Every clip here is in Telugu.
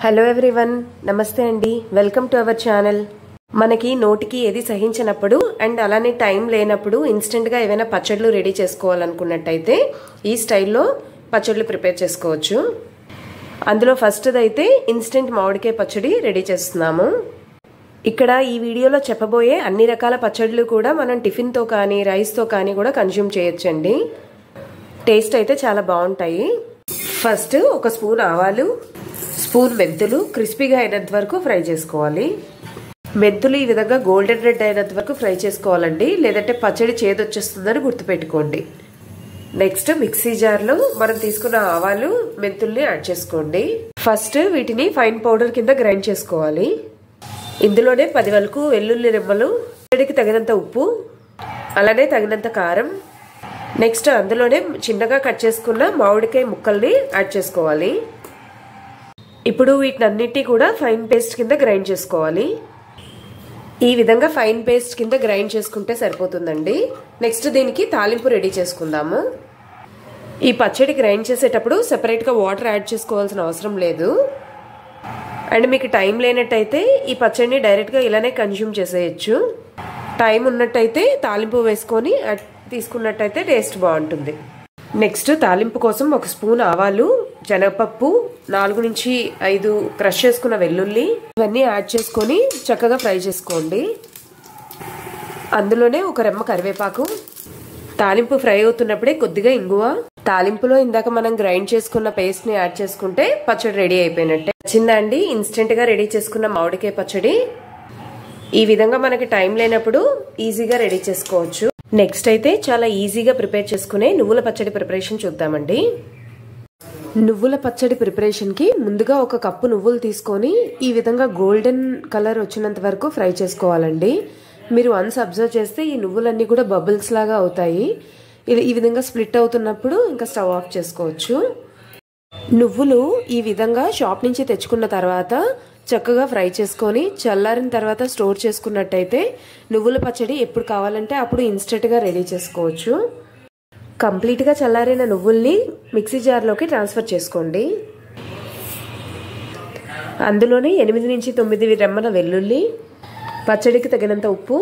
హలో ఎవ్రీవన్, నమస్తే అండి. Welcome to our channel. మనకి నోటికి ఏది సహించినప్పుడు అండ్ అలానే టైం లేనప్పుడు ఇన్స్టెంట్గా ఏవైనా పచ్చళ్ళు రెడీ చేసుకోవాలనుకున్నట్టయితే ఈ స్టైల్లో పచ్చళ్ళు ప్రిపేర్ చేసుకోవచ్చు. అందులో ఫస్ట్ది అయితే ఇన్స్టెంట్ మామిడికాయ పచ్చడి రెడీ చేస్తున్నాము. ఇక్కడ ఈ వీడియోలో చెప్పబోయే అన్ని రకాల పచ్చళ్ళు కూడా మనం టిఫిన్తో కానీ రైస్తో కానీ కూడా కన్జ్యూమ్ చేయొచ్చండి. టేస్ట్ అయితే చాలా బాగుంటాయి. ఫస్ట్ ఒక స్పూన్ ఆవాలు, స్పూన్ మెంతులు క్రిస్పీగా అయినంత వరకు ఫ్రై చేసుకోవాలి. మెంతులు ఈ విధంగా గోల్డెన్ రెడ్ అయినంత వరకు ఫ్రై చేసుకోవాలండి, లేదంటే పచ్చడి చేదొచ్చేస్తుందని గుర్తుపెట్టుకోండి. నెక్స్ట్ మిక్సీ జార్లో మనం తీసుకున్న ఆవాలు మెంతుల్ని యాడ్ చేసుకోండి. ఫస్ట్ వీటిని ఫైన్ పౌడర్ కింద గ్రైండ్ చేసుకోవాలి. ఇందులోనే 10 వరకు వెల్లుల్లి రెమ్మలు, పచ్చడికి తగినంత ఉప్పు, అలానే తగినంత కారం, నెక్స్ట్ అందులోనే చిన్నగా కట్ చేసుకున్న మామిడికాయ ముక్కల్ని యాడ్ చేసుకోవాలి. ఇప్పుడు వీటినన్నిటి కూడా ఫైన్ పేస్ట్ కింద గ్రైండ్ చేసుకోవాలి. ఈ విధంగా ఫైన్ పేస్ట్ కింద గ్రైండ్ చేసుకుంటే సరిపోతుందండి. నెక్స్ట్ దీనికి తాలింపు రెడీ చేసుకుందాము. ఈ పచ్చడి గ్రైండ్ చేసేటప్పుడు సెపరేట్గా వాటర్ యాడ్ చేసుకోవాల్సిన అవసరం లేదు. అండ్ మీకు టైం లేనట్టయితే ఈ పచ్చడిని డైరెక్ట్గా ఇలానే కన్జ్యూమ్ చేసేయచ్చు. టైం ఉన్నట్టయితే తాలింపు వేసుకొని తీసుకున్నట్టయితే టేస్ట్ బాగుంటుంది. నెక్స్ట్ తాలింపు కోసం ఒక స్పూన్ ఆవాలు, శనగపప్పు, 4 నుంచి 5 క్రష్ చేసుకున్న వెల్లుల్లి ఇవన్నీ యాడ్ చేసుకొని చక్కగా ఫ్రై చేసుకోండి. అందులోనే ఒక రెమ్మ కరివేపాకు, తాలింపు ఫ్రై అవుతున్నప్పుడే కొద్దిగా ఇంగువ, తాలింపులో ఇందాక మనం గ్రైండ్ చేసుకున్న పేస్ట్ ని యాడ్ చేసుకుంటే పచ్చడి రెడీ అయిపోయినట్టే. వచ్చిందండి ఇన్స్టెంట్ గా రెడీ చేసుకున్న మామిడికాయ పచ్చడి. ఈ విధంగా మనకి టైం లేనప్పుడు ఈజీగా రెడీ చేసుకోవచ్చు. నెక్స్ట్ అయితే చాలా ఈజీగా ప్రిపేర్ చేసుకునే నువ్వుల పచ్చడి ప్రిపరేషన్ చూద్దామండి. నువ్వుల పచ్చడి ప్రిపరేషన్కి ముందుగా ఒక కప్పు నువ్వులు తీసుకొని ఈ విధంగా గోల్డెన్ కలర్ వచ్చినంత వరకు ఫ్రై చేసుకోవాలండి. మీరు వన్స్ అబ్జర్వ్ చేస్తే ఈ నువ్వులన్నీ కూడా బబుల్స్ లాగా అవుతాయి. ఈ విధంగా స్ప్లిట్ అవుతున్నప్పుడు ఇంకా స్టవ్ ఆఫ్ చేసుకోవచ్చు. నువ్వులు ఈ విధంగా షాప్ నుంచి తెచ్చుకున్న తర్వాత చక్కగా ఫ్రై చేసుకొని చల్లారిన తర్వాత స్టోర్ చేసుకున్నట్టయితే నువ్వుల పచ్చడి ఎప్పుడు కావాలంటే అప్పుడు ఇన్స్టెంట్గా రెడీ చేసుకోవచ్చు. కంప్లీట్గా చల్లారిన నువ్వుల్ని మిక్సీ జార్లోకి ట్రాన్స్ఫర్ చేసుకోండి. అందులోనే 8 నుంచి 9 రెమ్మల వెల్లుల్లి, పచ్చడికి తగినంత ఉప్పు,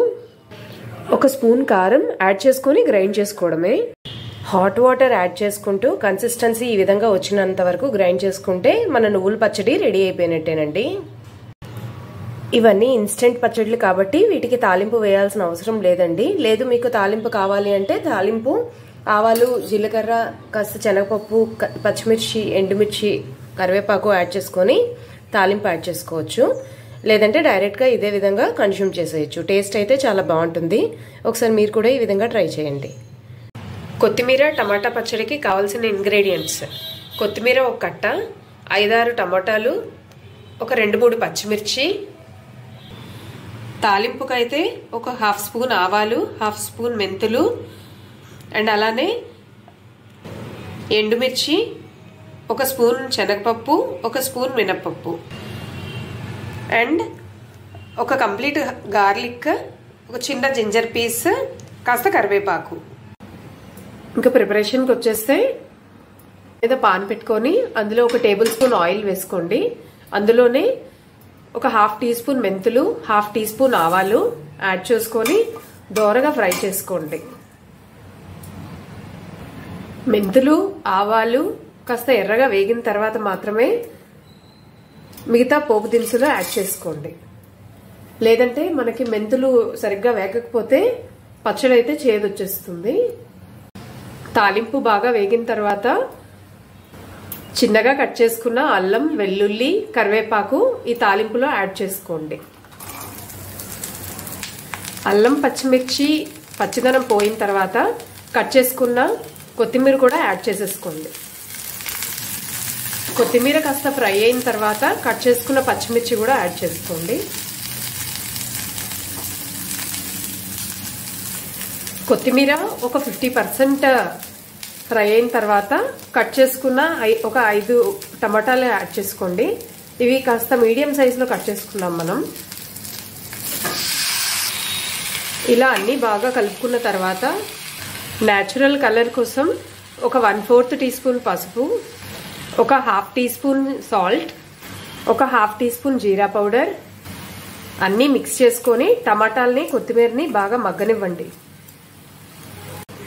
ఒక స్పూన్ కారం యాడ్ చేసుకొని గ్రైండ్ చేసుకోవడమే. హాట్ వాటర్ యాడ్ చేసుకుంటూ కన్సిస్టెన్సీ ఈ విధంగా వచ్చినంత వరకు గ్రైండ్ చేసుకుంటే మన నువ్వుల పచ్చడి రెడీ అయిపోయినట్టేనండి. ఇవన్నీ ఇన్స్టెంట్ పచ్చళ్ళు కాబట్టి వీటికి తాలింపు వేయాల్సిన అవసరం లేదండి. లేదు మీకు తాలింపు కావాలి అంటే తాలింపు ఆవాలు, జీలకర్ర, కాస్త శనగపప్పు, పచ్చిమిర్చి, ఎండుమిర్చి, కరివేపాకు యాడ్ చేసుకొని తాలింపు యాడ్ చేసుకోవచ్చు. లేదంటే డైరెక్ట్గా ఇదే విధంగా కన్జ్యూమ్ చేసేయచ్చు. టేస్ట్ అయితే చాలా బాగుంటుంది. ఒకసారి మీరు కూడా ఈ విధంగా ట్రై చేయండి. కొత్తిమీర టమాటా పచ్చడికి కావాల్సిన ఇంగ్రీడియంట్స్: కొత్తిమీర ఒక కట్ట, 5-6 టమాటాలు, ఒక 2-3 పచ్చిమిర్చి, తాలింపుకైతే ఒక 1/2 స్పూన్ ఆవాలు, 1/2 స్పూన్ మెంతులు, అండ్ అలానే ఎండుమిర్చి, ఒక స్పూన్ శనగపప్పు, ఒక స్పూన్ మినప్పప్పు, అండ్ ఒక కంప్లీట్ గార్లిక్, ఒక చిన్న జింజర్ పీస్, కాస్త కరివేపాకు. ఇంకా ప్రిపరేషన్కి వచ్చేస్తే ఏదో పాన్ పెట్టుకొని అందులో ఒక టేబుల్ స్పూన్ ఆయిల్ వేసుకోండి. అందులోనే ఒక 1/2 టీ స్పూన్ మెంతులు, 1/2 టీ స్పూన్ ఆవాలు యాడ్ చేసుకొని దోరగా ఫ్రై చేసుకోండి. మెంతులు, ఆవాలు కాస్త ఎర్రగా వేగిన తర్వాత మాత్రమే మిగతా పోపు దినుసులు యాడ్ చేసుకోండి. లేదంటే మనకి మెంతులు సరిగ్గా వేగకపోతే పచ్చడి అయితే చేదొచ్చేస్తుంది. తాలింపు బాగా వేగిన తర్వాత చిన్నగా కట్ చేసుకున్న అల్లం, వెల్లుల్లి, కరివేపాకు ఈ తాలింపులో యాడ్ చేసుకోండి. అల్లం, పచ్చిమిర్చి పచ్చిదనం పోయిన తర్వాత కట్ చేసుకున్న కొత్తిమీర కూడా యాడ్ చేసేసుకోండి. కొత్తిమీర కాస్త ఫ్రై అయిన తర్వాత కట్ చేసుకున్న పచ్చిమిర్చి కూడా యాడ్ చేసుకోండి. కొత్తిమీర ఒక 50% ఫ్రై అయిన తర్వాత కట్ చేసుకున్న ఒక 5 టమాటాలు యాడ్ చేసుకోండి. ఇవి కాస్త మీడియం సైజులో కట్ చేసుకున్నాం మనం. ఇలా అన్నీ బాగా కలుపుకున్న తర్వాత న్యాచురల్ కలర్ కోసం ఒక 1/4 టీ స్పూన్ పసుపు, ఒక 1/2 టీ స్పూన్ సాల్ట్, ఒక హాఫ్ టీ స్పూన్ జీరా పౌడర్, అన్నీ మిక్స్ చేసుకొని టమాటాలని కొత్తిమీరని బాగా మగ్గనివ్వండి.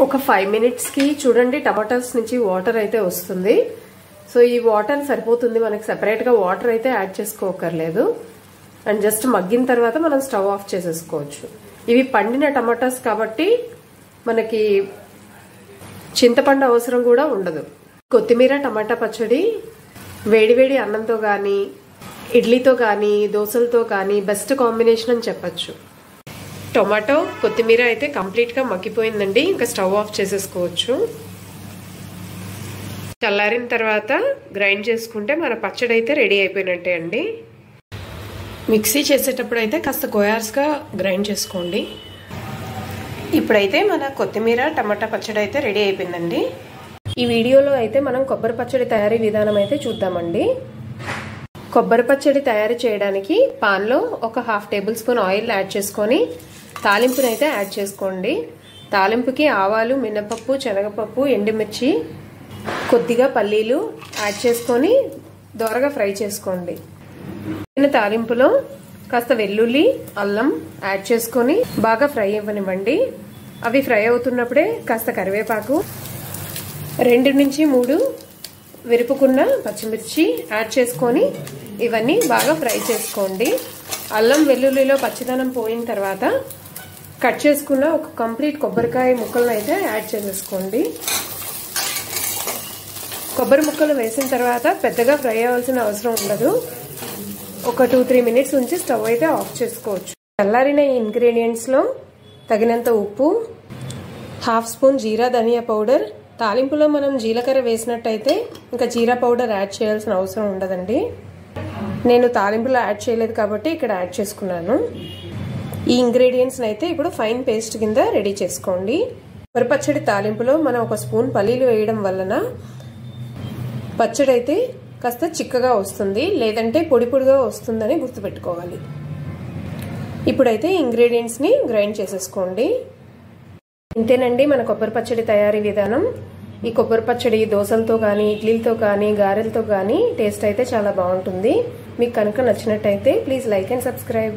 ఒక 5 మినిట్స్కి చూడండి టమాటాస్ నుంచి వాటర్ అయితే వస్తుంది. సో ఈ వాటర్ సరిపోతుంది మనకి, సెపరేట్గా వాటర్ అయితే యాడ్ చేసుకోకర్లేదు. అండ్ జస్ట్ మగ్గిన తర్వాత మనం స్టవ్ ఆఫ్ చేసేసుకోవచ్చు. ఇవి పండిన టమాటాస్ కాబట్టి మనకి చింతపండు అవసరం కూడా ఉండదు. కొత్తిమీర టమాటా పచ్చడి వేడివేడి అన్నంతో కానీ, ఇడ్లీతో కానీ, దోశలతో కానీ బెస్ట్ కాంబినేషన్ అని చెప్పచ్చు. టొమాటో కొత్తిమీర అయితే కంప్లీట్గా మగ్గిపోయిందండి. ఇంకా స్టవ్ ఆఫ్ చేసేసుకోవచ్చు. చల్లారిన తర్వాత గ్రైండ్ చేసుకుంటే మన పచ్చడి అయితే రెడీ అయిపోయినట్టే అండి. మిక్సీ చేసేటప్పుడు అయితే కాస్త కోయార్స్గా గ్రైండ్ చేసుకోండి. ఇప్పుడైతే మన కొత్తిమీర టమాటా పచ్చడి అయితే రెడీ అయిపోయిందండి. ఈ వీడియోలో అయితే మనం కొబ్బరి పచ్చడి తయారీ విధానం అయితే చూద్దామండి. కొబ్బరి పచ్చడి తయారు చేయడానికి పాన్లో ఒక half table spoon oil add చేసుకొని తాలింపునైతే యాడ్ చేసుకోండి. తాలింపుకి ఆవాలు, మినపప్పు, శనగపప్పు, ఎండుమిర్చి, కొద్దిగా పల్లీలు యాడ్ చేసుకొని దోరగా ఫ్రై చేసుకోండి. తాలింపులో కాస్త వెల్లుల్లి, అల్లం యాడ్ చేసుకొని బాగా ఫ్రై అవ్వనివ్వండి. అవి ఫ్రై అవుతున్నప్పుడే కాస్త కరివేపాకు, 2 నుంచి 3 విరుపుకున్న పచ్చిమిర్చి యాడ్ చేసుకొని ఇవన్నీ బాగా ఫ్రై చేసుకోండి. అల్లం వెల్లుల్లిలో పచ్చిదనం పోయిన తర్వాత కట్ చేసుకున్న ఒక కంప్లీట్ కొబ్బరికాయ ముక్కలను అయితే యాడ్ చేసేసుకోండి. కొబ్బరి ముక్కలు వేసిన తర్వాత పెద్దగా ఫ్రై అవ్వాల్సిన అవసరం ఉండదు. ఒక 2-3 మినిట్స్ ఉంచి స్టవ్ అయితే ఆఫ్ చేసుకోవచ్చు. చల్లారిన ఈ ఇంగ్రీడియంట్స్లో తగినంత ఉప్పు, హాఫ్ స్పూన్ జీరా ధనియా పౌడర్. తాలింపులో మనం జీలకర్ర వేసినట్టయితే ఇంకా జీరా పౌడర్ యాడ్ చేయాల్సిన అవసరం ఉండదండి. నేను తాలింపులో యాడ్ చేయలేదు కాబట్టి ఇక్కడ యాడ్ చేసుకున్నాను. ఈ ఇంగ్రీడియంట్స్ని అయితే ఇప్పుడు ఫైన్ పేస్ట్ కింద రెడీ చేసుకోండి. కొబ్బరి పచ్చడి తాలింపులో మనం 1 స్పూన్ పల్లీలు వేయడం వలన పచ్చడి అయితే కాస్త చిక్కగా వస్తుంది, లేదంటే పొడి పొడిగా వస్తుందని గుర్తుపెట్టుకోవాలి. ఇప్పుడైతే ఇంగ్రీడియంట్స్ని గ్రైండ్ చేసేసుకోండి. ఇంతేనండి మన కొబ్బరి పచ్చడి తయారీ విధానం. ఈ కొబ్బరి పచ్చడి దోశలతో కానీ, ఇడ్లీలతో కానీ, గారెలతో కానీ టేస్ట్ అయితే చాలా బాగుంటుంది. మీకు కనుక నచ్చినట్టయితే ప్లీజ్ లైక్ అండ్ సబ్స్క్రైబ్.